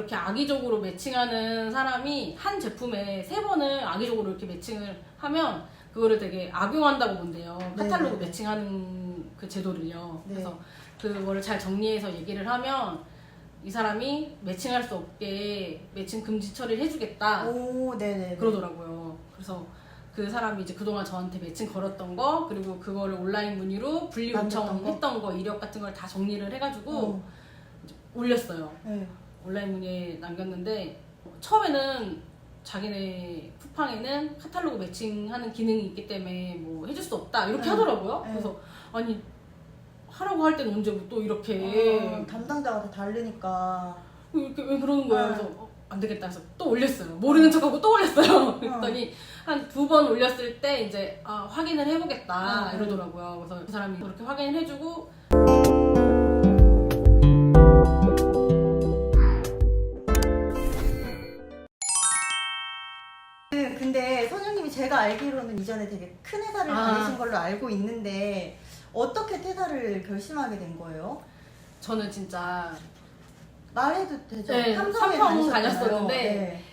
이렇게 악의적으로 매칭하는 사람이 한 제품에 3번을 악의적으로 이렇게 매칭을 하면 그거를 되게 악용한다고 본대요. 카탈로그 네네네. 매칭하는 그 제도를요. 네. 그래서 그거를 잘 정리해서 얘기를 하면 이 사람이 매칭할 수 없게 매칭 금지 처리를 해주겠다. 오, 네네. 그러더라고요. 그래서 그 사람이 이제 그동안 저한테 매칭 걸었던 거, 그리고 그거를 온라인 문의로 분리 요청했던 거, 이력 같은 걸 다 정리를 해가지고 이제 올렸어요. 네. 온라인 문의에 남겼는데 처음에는 자기네 쿠팡에는 카탈로그 매칭하는 기능이 있기 때문에 뭐 해줄 수 없다 이렇게 네. 하더라고요. 네. 그래서 아니 하라고 할 때는 언제 또 이렇게 담당자가 다 다르니까. 이렇게 왜 그러는 거예요? 네. 그래서 안 되겠다 해서 또 올렸어요. 모르는 척하고 또 올렸어요. 그랬더니 한 2번 올렸을 때 이제 확인을 해보겠다 이러더라고요. 그래서 그 사람이 그렇게 확인을 해주고 근데 선생님이 제가 알기로는 이전에 되게 큰 회사를 다니신 걸로 알고 있는데 어떻게 퇴사를 결심하게 된 거예요? 저는 진짜 말해도 되죠? 네, 삼성에 삼성 다니셨잖아요. 다녔었는데 네.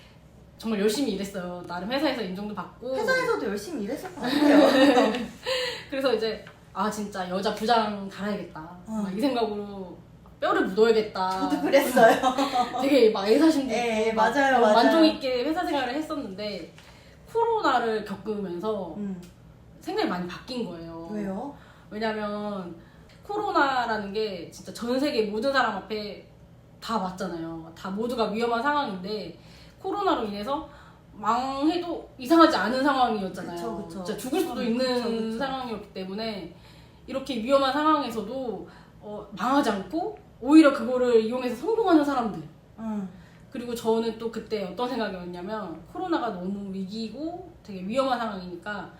정말 열심히 일했어요. 나름 회사에서 인정도 받고 회사에서도 열심히 일했을 것 같아요. 그래서 이제 진짜 여자 부장 달아야겠다 막 이 생각으로 뼈를 묻어야겠다. 저도 그랬어요. 되게 막 애사심도 네, 있고 막 맞아요, 맞아요. 만족 있게 회사 생활을 했었는데 코로나를 겪으면서 생각이 많이 바뀐 거예요. 왜요? 왜냐면 코로나라는 게 진짜 전 세계 모든 사람 앞에 다 왔잖아요. 다 모두가 위험한 상황인데 코로나로 인해서 망해도 이상하지 않은 상황이었잖아요. 그쵸. 진짜 죽을 수도 있는 그쵸. 상황이었기 때문에 이렇게 위험한 상황에서도 망하지 않고 오히려 그거를 이용해서 성공하는 사람들. 그리고 저는 또 그때 어떤 생각이었냐면 코로나가 너무 위기고 되게 위험한 상황이니까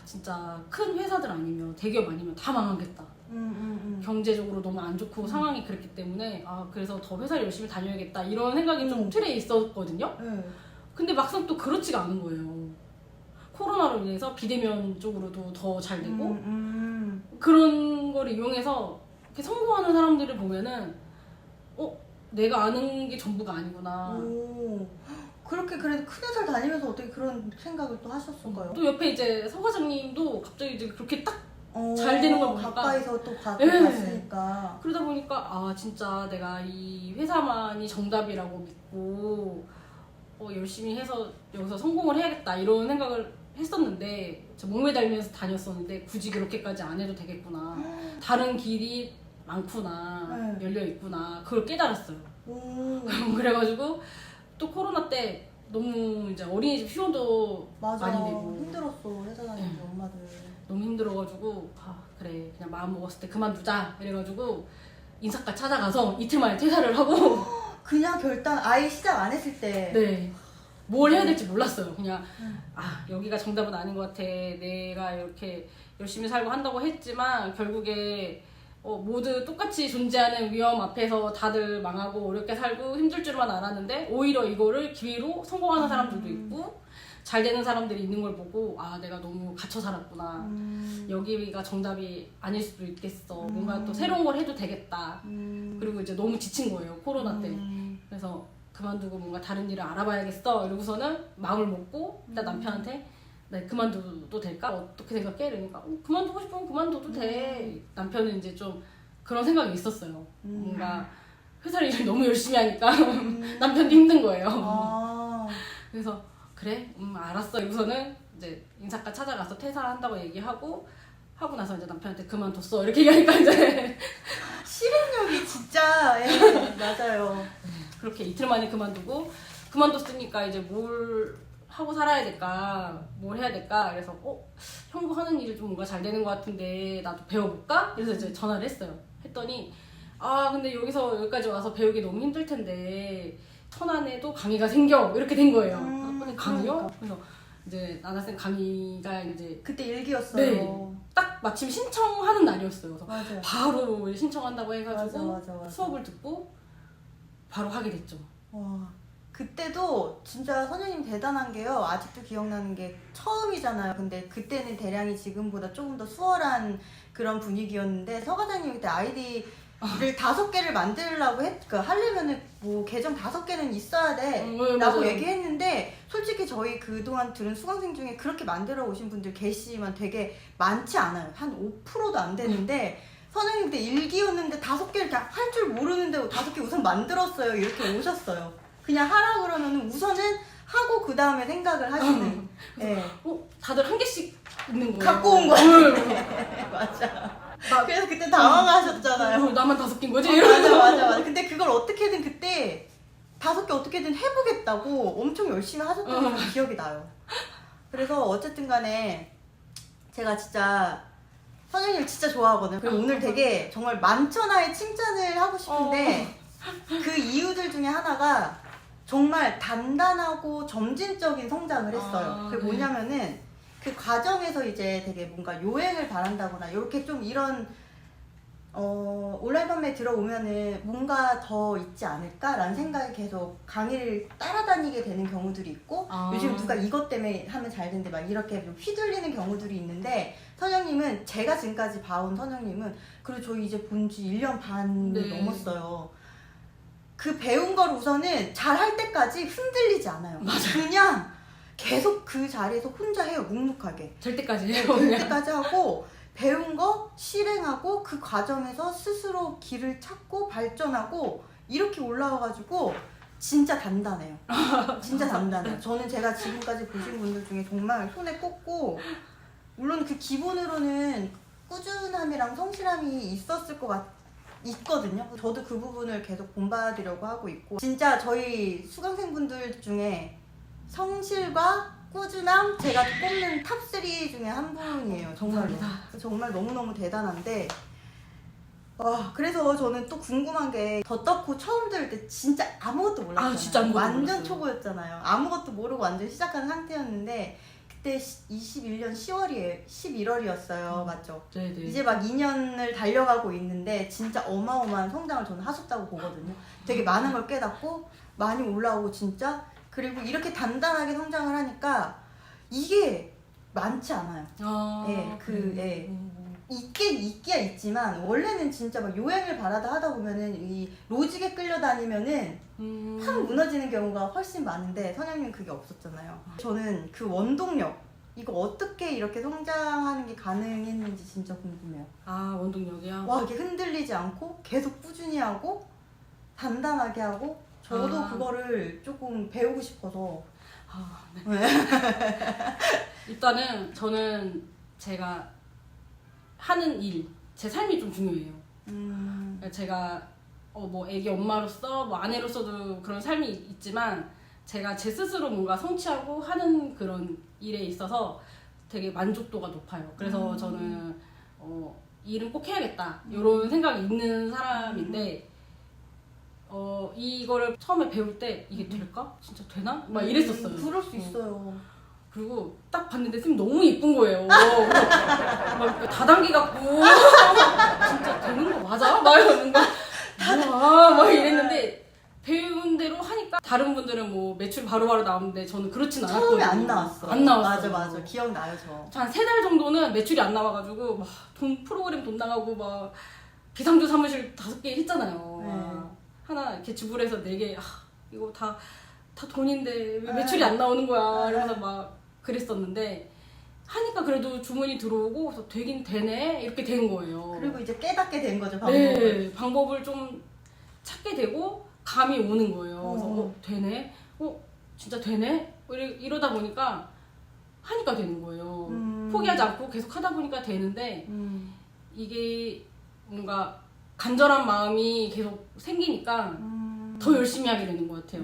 진짜 큰 회사들 아니면 대기업 아니면 다 망하겠다. 경제적으로 너무 안 좋고 상황이 그랬기 때문에 그래서 더 회사를 열심히 다녀야겠다 이런 생각이 좀 틀에 있었거든요. 근데 막상 또 그렇지가 않은 거예요. 코로나로 인해서 비대면 쪽으로도 더 잘 되고 그런 거를 이용해서 이렇게 성공하는 사람들을 보면은 내가 아는 게 전부가 아니구나. 오, 그렇게 그래도 큰 회사를 다니면서 어떻게 그런 생각을 또 하셨을까요? 또 옆에 이제 서 과장님도 갑자기 이제 그렇게 딱 잘 되는 걸 보니까 가까이서 또 네. 봤으니까. 그러다 보니까 진짜 내가 이 회사만이 정답이라고 믿고 열심히 해서 여기서 성공을 해야겠다 이런 생각을 했었는데 목매달면서 다녔었는데 굳이 그렇게까지 안 해도 되겠구나. 다른 길이 많구나. 열려 있구나. 그걸 깨달았어요. 그래가지고 또 코로나 때 너무 이제 어린이집 휴원도 맞아. 많이 되고 힘들었어 회사 다니면서 엄마들. 너무 힘들어가지고 그래 그냥 마음 먹었을 때 그만두자 이래가지고 인사과 찾아가서 이틀 만에 퇴사를 하고 그냥 결단 아예 시작 안 했을 때. 네. 뭘 해야 될지 몰랐어요. 그냥 여기가 정답은 아닌 것 같아. 내가 이렇게 열심히 살고 한다고 했지만 결국에 모두 똑같이 존재하는 위험 앞에서 다들 망하고 어렵게 살고 힘들 줄만 알았는데 오히려 이거를 기회로 성공하는 사람들도 있고 잘 되는 사람들이 있는 걸 보고 내가 너무 갇혀 살았구나. 여기가 정답이 아닐 수도 있겠어. 뭔가 또 새로운 걸 해도 되겠다. 그리고 이제 너무 지친 거예요. 코로나 때. 그래서 그만두고 뭔가 다른 일을 알아봐야겠어. 이러고서는 마음을 먹고 일단 남편한테 나 그만둬도 될까? 어떻게 생각해? 이러니까 그만두고 싶으면 그만둬도 돼. 남편은 이제 좀 그런 생각이 있었어요. 뭔가 회사 일을 너무 열심히 하니까 남편도 힘든 거예요. 그래서 그래? 알았어. 이러고서는 이제 인사과 찾아가서 퇴사한다고 얘기하고 하고 나서 이제 남편한테 그만뒀어. 이렇게 얘기하니까 이제 실행력이 진짜 맞아요. 그렇게 이틀 만에 그만뒀으니까 이제 뭘 하고 살아야 될까? 뭘 해야 될까? 그래서 형부 하는 일이 좀 뭔가 잘 되는 것 같은데 나도 배워볼까? 그래서 이제 전화를 했어요. 했더니 근데 여기서 여기까지 와서 배우기 너무 힘들 텐데 천안에도 강의가 생겨 이렇게 된 거예요. 강의요? 그러니까. 그래서 이제 나나쌤 강의가 이제 그때 일기였어요. 네. 딱 마침 신청하는 날이었어요. 그래서 맞아요. 바로 신청한다고 해가지고 맞아. 수업을 듣고 바로 하게 됐죠. 와, 그때도 진짜 선생님 대단한 게요. 아직도 기억나는 게 처음이잖아요. 근데 그때는 대량이 지금보다 조금 더 수월한 그런 분위기였는데 서 과장님 그때 아이디를 5개를 만들려고 하려면은 뭐 계정 5개는 있어야 돼 네, 라고 맞아요. 얘기했는데 솔직히 저희 그동안 들은 수강생 중에 그렇게 만들어 오신 분들 계시지만 되게 많지 않아요. 한 5%도 안 되는데 선생님 그때 1기였는데 5개를 그냥 할 줄 모르는데 5개 우선 만들었어요. 이렇게 오셨어요. 그냥 하라 그러면 우선은 하고 그 다음에 생각을 하시는. 네. 다들 한 개씩 있는 거예요. 갖고 온 거예요. 네. 맞아. 그래서 그때 당황하셨잖아요. 나만 5개인 거지? 맞아. 근데 그걸 어떻게든 그때 5개 어떻게든 해보겠다고 엄청 열심히 하셨던 기억이 나요. 그래서 어쨌든 간에 제가 진짜 선생님을 진짜 좋아하거든요. 그리고 오늘 되게 정말 만천하에 칭찬을 하고 싶은데 그 이유들 중에 하나가 정말 단단하고 점진적인 성장을 했어요. 그게 뭐냐면은 그 과정에서 이제 되게 뭔가 요행을 바란다거나 이렇게 좀 이런 온라인 판매 들어오면은 뭔가 더 있지 않을까라는 생각이 계속 강의를 따라다니게 되는 경우들이 있고 요즘 누가 이것 때문에 하면 잘 된대 막 이렇게 좀 휘둘리는 경우들이 있는데 선영님은 제가 지금까지 봐온 선영님은 그리고 저희 이제 본 지 1년 반 넘었어요. 그 배운 걸 우선은 잘 할 때까지 흔들리지 않아요. 그냥 계속 그 자리에서 혼자 해요. 묵묵하게. 될 때까지 해요. 될 때까지 하고 배운 거 실행하고 그 과정에서 스스로 길을 찾고 발전하고 이렇게 올라와가지고 진짜 단단해요. 진짜 단단해요. 저는 제가 지금까지 보신 분들 중에 정말 손에 꼽고 물론 그 기본으로는 꾸준함이랑 성실함이 있었을 것 있거든요. 저도 그 부분을 계속 본받으려고 하고 있고 진짜 저희 수강생분들 중에 성실과 꾸준함 제가 꼽는 탑3 중에 한 분이에요. 정말로. 정말 너무너무 대단한데 그래서 저는 또 궁금한 게 더떡코 처음 들을 때 진짜 아무것도 몰랐잖아요. 진짜 아무것도 완전 몰랐어요. 초보였잖아요. 아무것도 모르고 완전 시작한 상태였는데 그때 21년 11월이었어요. 맞죠? 네네. 이제 막 2년을 달려가고 있는데 진짜 어마어마한 성장을 저는 하셨다고 보거든요. 되게 많은 걸 깨닫고 많이 올라오고 진짜 그리고 이렇게 단단하게 성장을 하니까 이게 많지 않아요. 있기야 있지만 원래는 진짜 막 요행을 바라다 하다 보면은 이 로직에 끌려다니면은 확 무너지는 경우가 훨씬 많은데 선영님 그게 없었잖아요. 저는 그 원동력 이거 어떻게 이렇게 성장하는 게 가능했는지 진짜 궁금해요. 원동력이요? 이게 흔들리지 않고 계속 꾸준히 하고 단단하게 하고 저도 그거를 조금 배우고 싶어서 네. 일단은 저는 제가 하는 일, 제 삶이 좀 중요해요. 제가 뭐 애기 엄마로서 뭐 아내로서도 그런 삶이 있지만 제가 제 스스로 뭔가 성취하고 하는 그런 일에 있어서 되게 만족도가 높아요. 그래서 저는 일은 꼭 해야겠다 이런 생각이 있는 사람인데 이거를 처음에 배울 때 이게 될까? 진짜 되나? 막 이랬었어요. 그럴 수 있어요. 그리고 딱 봤는데 선생님 너무 이쁜 거예요. 막 다단계 같고 진짜 되는 거 맞아? 막 뭔가 막 이랬는데 배운 대로 하니까 다른 분들은 뭐 매출 바로바로 나오는데 저는 그렇진 않았거든요. 처음에 안 나왔어. 안 나왔어요. 맞아. 기억나요 저. 한 3달 정도는 매출이 안 나와가지고 막 프로그램 돈 나가고 막 비상조 사무실 5개 했잖아요. 하나 이렇게 지불해서 4개 이거 다 돈인데 왜 매출이 안 나오는 거야 이러면서 막 그랬었는데 하니까 그래도 주문이 들어오고 그래서 되긴 되네 이렇게 된 거예요. 그리고 이제 깨닫게 된 거죠 방법을. 네, 방법을 좀 찾게 되고 감이 오는 거예요. 그래서 되네? 진짜 되네? 이러다 보니까 하니까 되는 거예요. 포기하지 않고 계속 하다 보니까 되는데 이게 뭔가 간절한 마음이 계속 생기니까 더 열심히 하게 되는 것 같아요.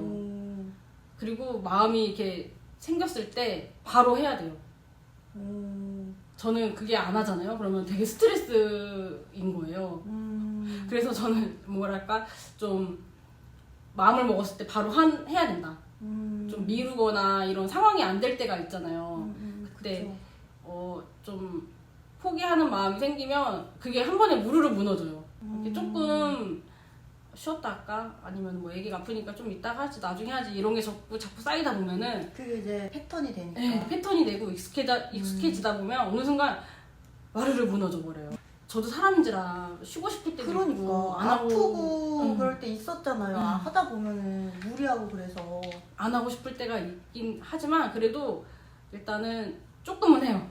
그리고 마음이 이렇게 생겼을 때 바로 해야 돼요. 저는 그게 안 하잖아요. 그러면 되게 스트레스인 거예요. 그래서 저는 뭐랄까 좀 마음을 먹었을 때 바로 해야 된다. 좀 미루거나 이런 상황이 안 될 때가 있잖아요. 그때 좀 포기하는 마음이 생기면 그게 한 번에 무르르 무너져요. 이렇게 조금 쉬었다 할까? 아니면 뭐 애기가 아프니까 좀 이따가 하지 나중에 하지 이런 게 자꾸 쌓이다 보면은 그게 이제 패턴이 되니까. 네, 패턴이 되고 익숙해지다 보면 어느 순간 와르르 무너져 버려요. 저도 사람인지라 쉬고 싶을 때도 있고 그러니까 안 하고 아프고 그럴 때 있었잖아요. 응. 하다 보면은 무리하고 그래서. 안 하고 싶을 때가 있긴 하지만 그래도 일단은 조금은 해요.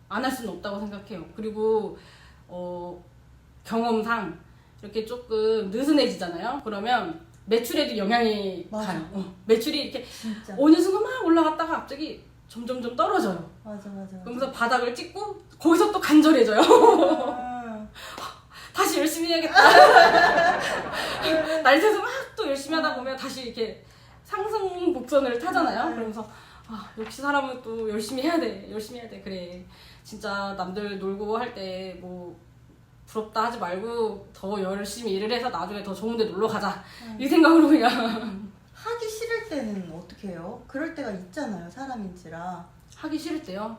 안 할 수는 없다고 생각해요. 그리고 경험상 이렇게 조금 느슨해지잖아요. 그러면 매출에도 영향이 맞아. 가요. 매출이 이렇게 진짜. 어느 순간 막 올라갔다가 갑자기 점점점 떨어져요. 맞아. 그러면서 바닥을 찍고 거기서 또 간절해져요. 아, 다시 열심히 해야겠다. 날 새서 막 또 열심히 하다 보면 다시 이렇게 상승 곡선을 타잖아요. 그러면서 역시 사람은 또 열심히 해야 돼. 그래. 진짜 남들 놀고 할 때 뭐 부럽다 하지 말고 더 열심히 일을 해서 나중에 더 좋은 데 놀러 가자. 이 생각으로 그냥. 하기 싫을 때는 어떻게 해요? 그럴 때가 있잖아요. 사람인지라. 하기 싫을 때요.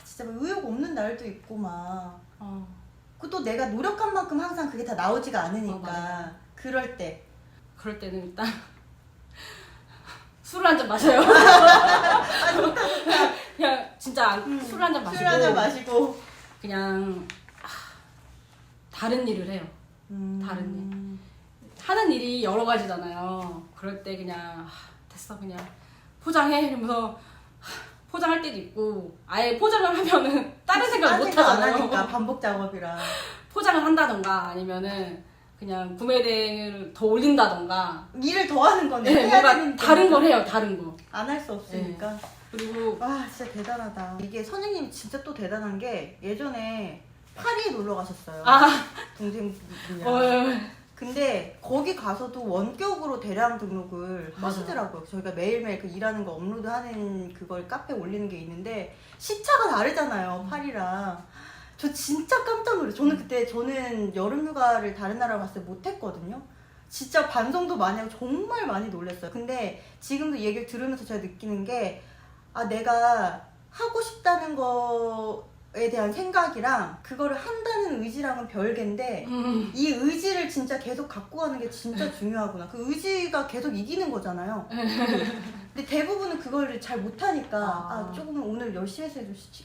진짜 막 의욕 없는 날도 있고 막. 어, 또 내가 노력한 만큼 항상 그게 다 나오지가 않으니까. 맞아요. 그럴 때. 그럴 때는 일단 술을 한 잔 마셔요. 그냥 진짜 술을 한 잔 마시고. 술 한잔 마시고. 그냥 다른 일을 해요. 다른 일. 하는 일이 여러 가지잖아요. 그럴 때 그냥 됐어 그냥 포장해 이러면서 포장할 때도 있고 아예 포장을 하면은 다른 생각 못 안 하잖아요. 하니까 반복 작업이라. 포장을 한다던가 아니면은 그냥 구매 대행을 더 올린다던가 일을 더 하는 거네. 네, 해야 뭔가 되는 다른 걸 해요. 다른 거. 안 할 수 없으니까. 그리고 와 진짜 대단하다. 이게 선생님이 진짜 또 대단한 게 예전에 파리에 놀러 가셨어요. 동생분이랑. 근데 거기 가서도 원격으로 대량 등록을 맞아요. 하시더라고요. 저희가 매일매일 그 일하는 거 업로드하는 그걸 카페에 올리는 게 있는데 시차가 다르잖아요. 파리랑. 저 진짜 깜짝 놀랐어요. 저는 여름휴가를 다른 나라로 갔을 때 못했거든요. 진짜 반성도 많이 하고 정말 많이 놀랐어요. 근데 지금도 이 얘기를 들으면서 제가 느끼는 게 내가 하고 싶다는 거에 대한 생각이랑 그거를 한다는 의지랑은 별개인데 이 의지를 진짜 계속 갖고 가는 게 진짜 중요하구나. 그 의지가 계속 이기는 거잖아요. 근데 대부분은 그걸 잘 못하니까 조금 오늘 열심히 해서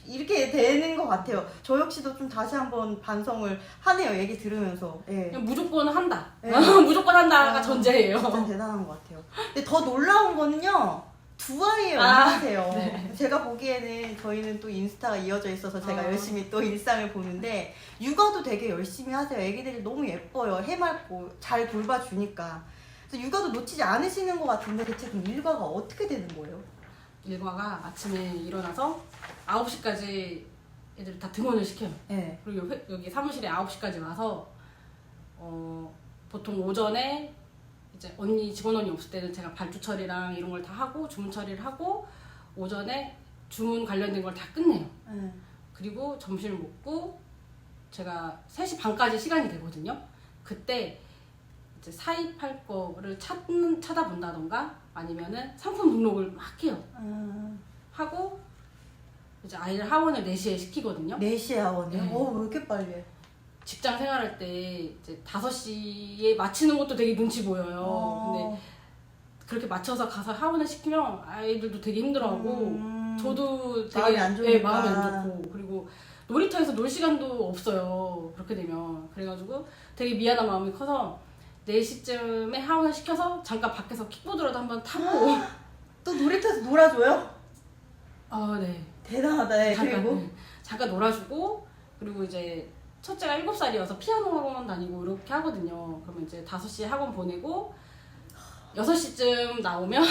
이렇게 되는 것 같아요. 저 역시도 좀 다시 한번 반성을 하네요. 얘기 들으면서. 예. 그냥 무조건 한다. 네. 무조건 한다가 전제예요. 진짜 대단한 것 같아요. 근데 더 놀라운 거는요. 두 아이의 엄마세요. 네. 제가 보기에는 저희는 또 인스타가 이어져 있어서 제가 아. 열심히 또 일상을 보는데 육아도 되게 열심히 하세요. 애기들이 너무 예뻐요. 해맑고 잘 돌봐주니까. 그래서 육아도 놓치지 않으시는 것 같은데 대체 그럼 일과가 어떻게 되는 거예요? 일과가 아침에 일어나서 9시까지 애들 다 등원을 시켜요. 네. 그리고 여기 사무실에 9시까지 와서 보통 오전에 이제 직원 언니 없을 때는 제가 발주 처리랑 이런 걸 다 하고 주문 처리를 하고 오전에 주문 관련된 걸 다 끝내요. 네. 그리고 점심을 먹고 제가 3시 반까지 시간이 되거든요. 그때 이제 사입할 거를 찾아본다던가 아니면은 상품 등록을 막 해요. 하고 이제 아이를 하원을 4시에 시키거든요. 4시에 하원이요? 네. 왜 이렇게 빨리 해? 직장 생활할 때 이제 5시에 마치는 것도 되게 눈치 보여요. 근데 그렇게 맞춰서 가서 하원을 시키면 아이들도 되게 힘들어하고 저도 되게 마음이 안 좋으니까. 마음이 안 좋고 그리고 놀이터에서 놀 시간도 없어요. 그렇게 되면 그래가지고 되게 미안한 마음이 커서 4시쯤에 하원을 시켜서 잠깐 밖에서 킥보드라도 한번 타고 또 놀이터에서 놀아줘요? 네. 대단하다. 네. 그리고 잠깐 놀아주고 그리고 이제 첫째가 7살이어서 피아노 학원 다니고 이렇게 하거든요. 그러면 이제 5시에 학원 보내고 6시쯤 나오면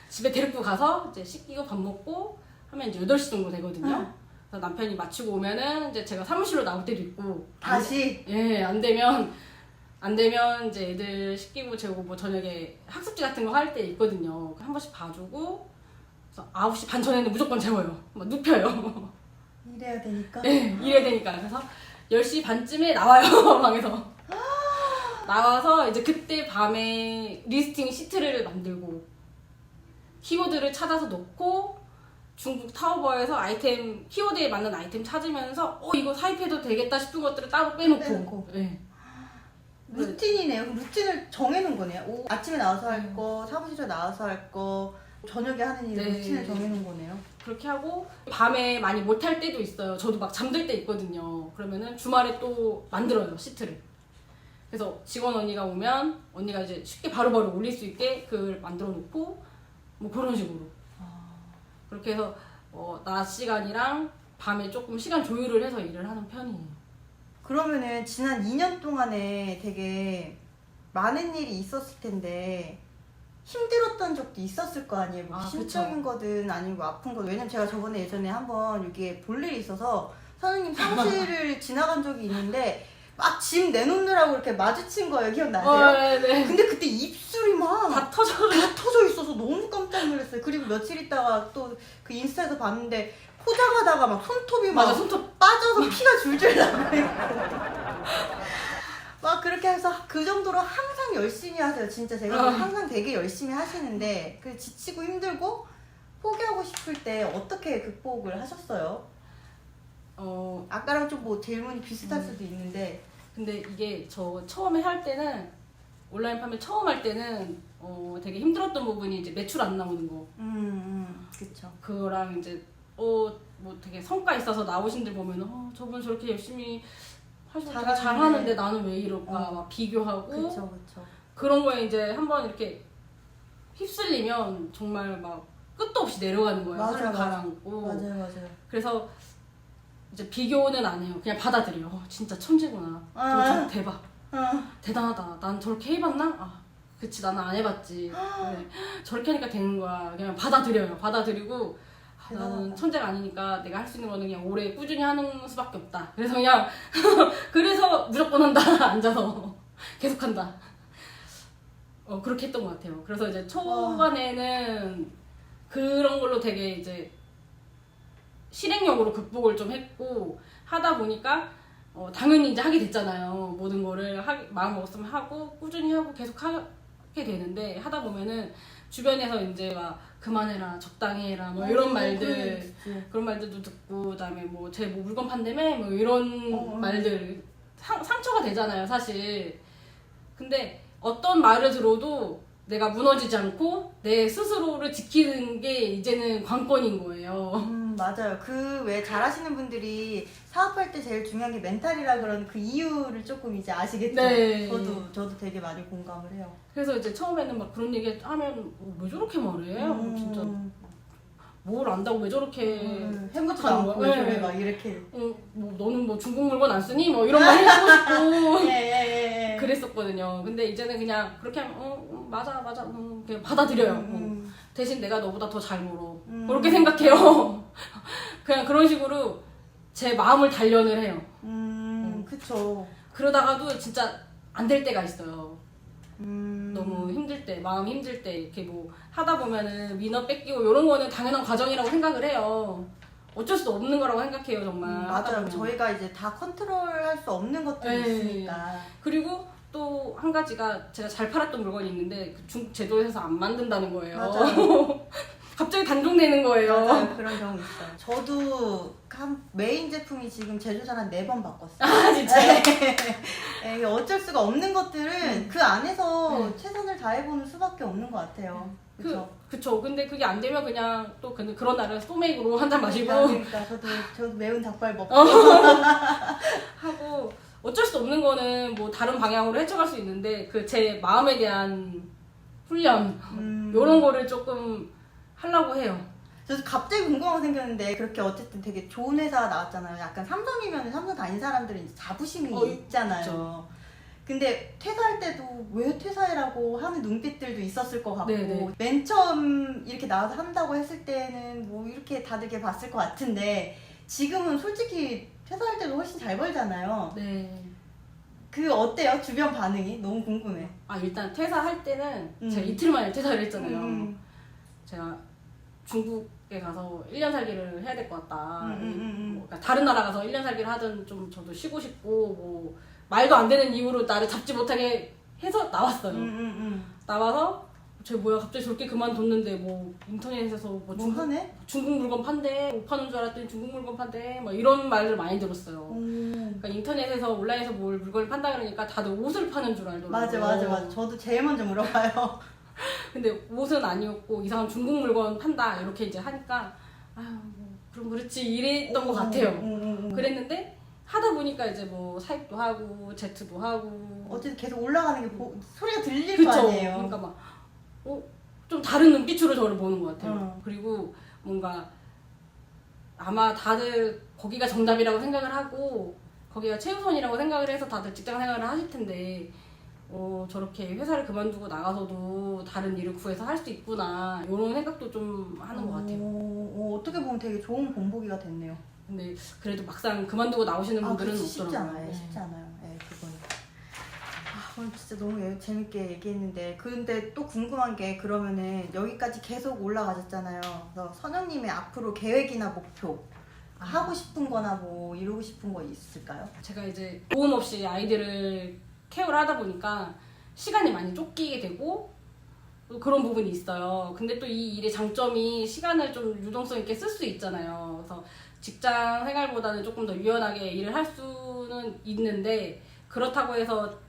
집에 데리고 가서 이제 씻기고 밥 먹고 하면 이제 8시 정도 되거든요. 그래서 남편이 마치고 오면은 이제 제가 사무실로 나올 때도 있고 다시? 안 되면 이제 애들 씻기고 재우고 뭐 저녁에 학습지 같은 거 할 때 있거든요. 한 번씩 봐주고 그래서 9시 반 전에는 무조건 재워요. 막 눕혀요. 일해야 되니까? 네, 일해야 되니까. 그래서 10시 반쯤에 나와요, 방에서. 나와서 이제 그때 밤에 리스팅 시트를 만들고 키워드를 찾아서 넣고 중국 타오바오에서 키워드에 맞는 아이템 찾으면서 이거 사입해도 되겠다 싶은 것들을 따로 빼놓고. 네. 루틴이네요. 루틴을 정해놓은 거네요. 아침에 나와서 할 거, 사무실에 나와서 할 거, 저녁에 하는 일을 네. 루틴을 정해놓은 거네요. 그렇게 하고 밤에 많이 못할 때도 있어요. 저도 막 잠들 때 있거든요. 그러면은 주말에 또 만들어요, 시트를. 그래서 직원 언니가 오면 언니가 이제 쉽게 바로바로 올릴 수 있게 그걸 만들어 놓고 뭐 그런 식으로. 그렇게 해서 낮 시간이랑 밤에 조금 시간 조율을 해서 일을 하는 편이에요. 그러면은 지난 2년 동안에 되게 많은 일이 있었을 텐데 힘들었던 적도 있었을 거 아니에요. 뭐 아, 심적인 거든 아니면 뭐 아픈 거든. 왜냐면 제가 저번에 예전에 한번 여기에 볼 일이 있어서 선생님 사무실을 지나간 적이 있는데 막 짐 내놓느라고 이렇게 마주친 거예요. 기억나세요? 네. 근데 그때 입술이 막 다 터져. 다 터져 있어서 너무 깜짝 놀랐어요. 그리고 며칠 있다가 또 그 인스타에서 봤는데 포장하다가 막 손톱이 막 맞아, 손톱. 빠져서 피가 줄줄 나고 있고 막 그렇게 해서 그 정도로 항상 열심히 하세요. 진짜 제가 항상 되게 열심히 하시는데 그 지치고 힘들고 포기하고 싶을 때 어떻게 극복을 하셨어요? 아까랑 좀 뭐 질문이 비슷할 수도 있는데 근데 이게 저 처음에 할 때는 온라인 판매 처음 할 때는 되게 힘들었던 부분이 이제 매출 안 나오는 거. 그쵸. 그거랑 이제 뭐 되게 성과 있어서 나오신 들 보면 저분 저렇게 열심히 하시고 되게 잘하는데. 잘하는데 나는 왜 이럴까 막 비교하고 그쵸. 그런 거에 이제 한번 이렇게 휩쓸리면 정말 막 끝도 없이 내려가는 거예요. 맞아, 하늘 맞아. 가라앉고. 맞아요. 그래서 이제 비교는 안 해요. 그냥 받아들여. 진짜 천재구나. 저 대박. 대단하다. 난 저렇게 해봤나? 그치 나는 안 해봤지. 네. 저렇게 하니까 되는 거야. 그냥 받아들여요. 받아들이고 나는 천재가 아니니까 내가 할 수 있는 거는 그냥 오래 꾸준히 하는 수밖에 없다. 그래서 그냥 그래서 무조건 한다. 앉아서 계속 한다. 그렇게 했던 것 같아요. 그래서 이제 초반에는 그런 걸로 되게 이제 실행력으로 극복을 좀 했고 하다 보니까 당연히 이제 하게 됐잖아요. 모든 거를 마음 먹었으면 하고 꾸준히 하고 계속 하게 되는데 하다 보면은 주변에서 이제 막 그만해라 적당히 해라 뭐 이런 말들 그런 말들도 듣고 그다음에 뭐 제 뭐 물건 판다며 뭐 이런 말들 상처가 되잖아요 사실. 근데 어떤 말을 들어도 내가 무너지지 않고 내 스스로를 지키는 게 이제는 관건인 거예요. 맞아요. 그 왜 잘하시는 분들이 사업할 때 제일 중요한 게 멘탈이라 그런 그 이유를 조금 이제 아시겠죠? 네. 저도 되게 많이 공감을 해요. 그래서 이제 처음에는 막 그런 얘기 하면 왜 저렇게 말해? 진짜 뭘 안다고 왜 저렇게 해보지도 생각하는 않고 거야? 왜 막 이렇게 뭐 너는 뭐 중국 물건 안 쓰니? 뭐 이런 말 해주고 싶고 예. 그랬었거든요. 근데 이제는 그냥 그렇게 하면 맞아 그냥 받아들여요. 대신 내가 너보다 더 잘 물어. 그렇게 생각해요. 그냥 그런 식으로 제 마음을 단련을 해요. 그쵸. 그러다가도 진짜 안 될 때가 있어요. 너무 힘들 때, 마음 힘들 때 이렇게 뭐 하다 보면은 민원 뺏기고 이런 거는 당연한 과정이라고 생각을 해요. 어쩔 수 없는 거라고 생각해요, 정말. 하다 맞아요. 보면. 저희가 이제 다 컨트롤할 수 없는 것들이 네. 있으니까. 그리고 또 한 가지가 제가 잘 팔았던 물건이 있는데 그 중국 제조에서 안 만든다는 거예요. 맞아요. 갑자기 단종되는 거예요. 맞아요. 그런 경우 있어요. 저도 한 메인 제품이 지금 제조사를 한 4번 바꿨어요. 아, 진짜? 네, 어쩔 수가 없는 것들은 그 안에서 최선을 다해보는 수밖에 없는 것 같아요. 그쵸? 그쵸. 근데 그게 안 되면 그냥 또 그런 날은 소맥으로 한 잔 마시고 그러니까 저도 매운 닭발 먹고 하고 어쩔 수 없는 거는 뭐 다른 방향으로 헤쳐갈 수 있는데 그 제 마음에 대한 훈련 이런 거를 조금 하려고 해요. 그래서 갑자기 궁금한 거 생겼는데 그렇게 어쨌든 되게 좋은 회사 나왔잖아요. 약간 삼성이면 삼성 다닌 사람들은 이제 자부심이 있잖아요. 있죠. 근데 퇴사할 때도 왜 퇴사해라고 하는 눈빛들도 있었을 것 같고 네네. 맨 처음 이렇게 나와서 한다고 했을 때는 뭐 이렇게 다들 이렇게 봤을 것 같은데 지금은 솔직히 퇴사할 때도 훨씬 잘 벌잖아요. 네. 그 어때요? 주변 반응이? 너무 궁금해. 일단 퇴사할 때는 제가 이틀 만에 퇴사를 했잖아요. 음. 제가 중국에 가서 1년 살기를 해야 될 것 같다. 음. 그러니까 다른 나라 가서 1년 살기를 하든 좀 저도 쉬고 싶고 뭐 말도 안 되는 이유로 나를 잡지 못하게 해서 나왔어요. 나와서 쟤 뭐야 갑자기 저렇게 그만뒀는데 뭐 인터넷에서 뭐 중국 물건 판대 못 파는 줄 알았더니 중국 물건 판대 막 이런 말을 많이 들었어요. 그러니까 인터넷에서 온라인에서 뭘 물건을 판다 그러니까 다들 옷을 파는 줄 알더라고요. 맞아. 저도 제일 먼저 물어봐요. 근데 옷은 아니었고 이상한 중국 물건 판다 이렇게 이제 하니까 아유 뭐 그럼 그렇지 이랬던 것 같아요. 그랬는데 하다 보니까 이제 뭐 사입도 하고 제트도 하고 어쨌든 계속 올라가는 게 소리가 들릴 그쵸. 거 아니에요. 그러니까 막 좀 다른 눈빛으로 저를 보는 것 같아요. 어. 그리고 뭔가 아마 다들 거기가 정답이라고 생각을 하고 거기가 최우선이라고 생각을 해서 다들 직장 생활을 하실 텐데 저렇게 회사를 그만두고 나가서도 다른 일을 구해서 할 수 있구나 이런 생각도 좀 하는 것 같아요. 어떻게 보면 되게 좋은 본보기가 됐네요. 근데 그래도 막상 그만두고 나오시는 분들은 그치, 쉽지 없더라고요. 않아요. 네. 쉽지 않아요. 네, 그건. 오늘 진짜 너무 재밌게 얘기했는데 근데 또 궁금한 게 그러면은 여기까지 계속 올라가셨잖아요. 그래서 선영님의 앞으로 계획이나 목표 하고 싶은 거나 뭐 이루고 싶은 거 있을까요? 제가 이제 도움 없이 아이들을 케어를 하다 보니까 시간이 많이 쫓기게 되고 또 그런 부분이 있어요. 근데 또 이 일의 장점이 시간을 좀 유동성 있게 쓸 수 있잖아요. 그래서 직장 생활보다는 조금 더 유연하게 일을 할 수는 있는데 그렇다고 해서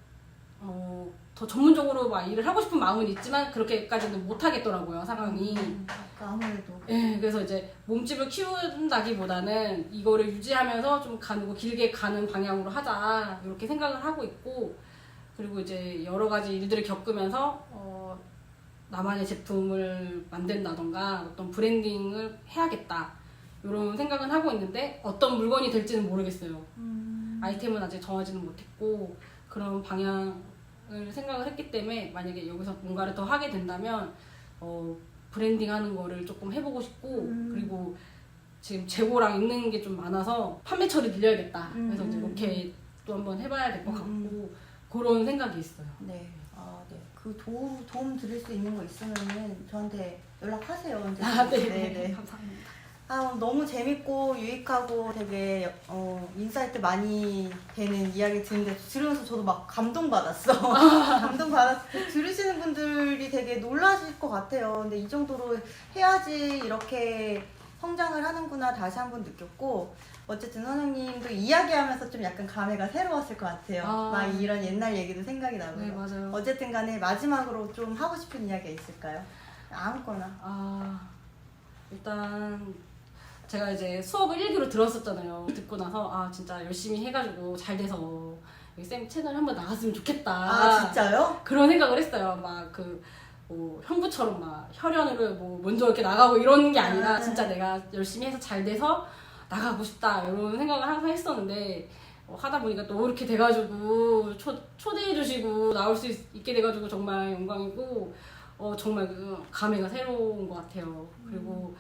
더 전문적으로 막 일을 하고 싶은 마음은 있지만 그렇게까지는 못 하겠더라고요, 상황이. 아무래도. 네, 그래서 이제 몸집을 키운다기보다는 이거를 유지하면서 좀 가누고 길게 가는 방향으로 하자 이렇게 생각을 하고 있고 그리고 이제 여러 가지 일들을 겪으면서 나만의 제품을 만든다던가 어떤 브랜딩을 해야겠다 이런 생각은 하고 있는데 어떤 물건이 될지는 모르겠어요. 아이템은 아직 정하지는 못했고 그런 방향을 생각을 했기 때문에 만약에 여기서 뭔가를 더 하게 된다면 브랜딩 하는 거를 조금 해보고 싶고 그리고 지금 재고랑 있는 게 좀 많아서 판매처를 늘려야겠다. 그래서 이제 이렇게 또 한번 해봐야 될 것 같고 그런 생각이 있어요. 네. 네. 그 도움 드릴 수 있는 거 있으면은 저한테 연락하세요. 언제. 네. 감사합니다. 너무 재밌고 유익하고 되게 인사이트 많이 되는 이야기 듣는데 들으면서 저도 막 감동받았어. 감동받았어. 들으시는 분들이 되게 놀라실 것 같아요. 근데 이 정도로 해야지 이렇게 성장을 하는구나 다시 한번 느꼈고 어쨌든 선생님도 이야기하면서 좀 약간 감회가 새로웠을 것 같아요. 막 이런 옛날 얘기도 생각이 나고요. 네, 맞아요. 어쨌든 간에 마지막으로 좀 하고 싶은 이야기가 있을까요? 아무거나. 일단 제가 이제 수업을 1기로 들었었잖아요. 듣고 나서 진짜 열심히 해가지고 잘 돼서 여기 쌤 채널 한번 나갔으면 좋겠다. 진짜요? 그런 생각을 했어요. 막 형부처럼 막 혈연으로 뭐 먼저 이렇게 나가고 이런 게 아니라 진짜 내가 열심히 해서 잘 돼서 나가고 싶다 이런 생각을 항상 했었는데 하다 보니까 또 이렇게 돼가지고 초대해 주시고 나올 수 있게 돼가지고 정말 영광이고 정말 그 감회가 새로운 것 같아요. 그리고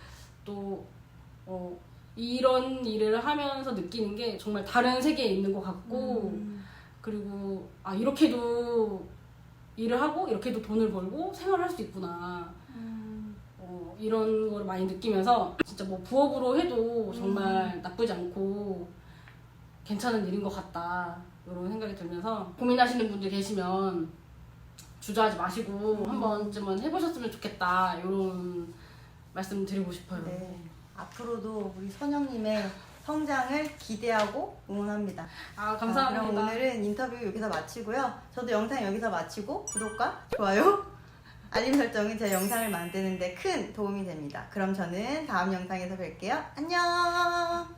또 이런 일을 하면서 느끼는 게 정말 다른 세계에 있는 것 같고 그리고 이렇게도 일을 하고 이렇게도 돈을 벌고 생활을 할 수 있구나 이런 걸 많이 느끼면서 진짜 뭐 부업으로 해도 정말 나쁘지 않고 괜찮은 일인 것 같다 이런 생각이 들면서 고민하시는 분들 계시면 주저하지 마시고 한 번쯤은 해보셨으면 좋겠다 이런 말씀 드리고 싶어요. 네. 앞으로도 우리 선영님의 성장을 기대하고 응원합니다. 감사합니다. 그럼 오늘은 인터뷰 여기서 마치고요. 저도 영상 여기서 마치고 구독과 좋아요, 알림 설정이 제 영상을 만드는 데 큰 도움이 됩니다. 그럼 저는 다음 영상에서 뵐게요. 안녕.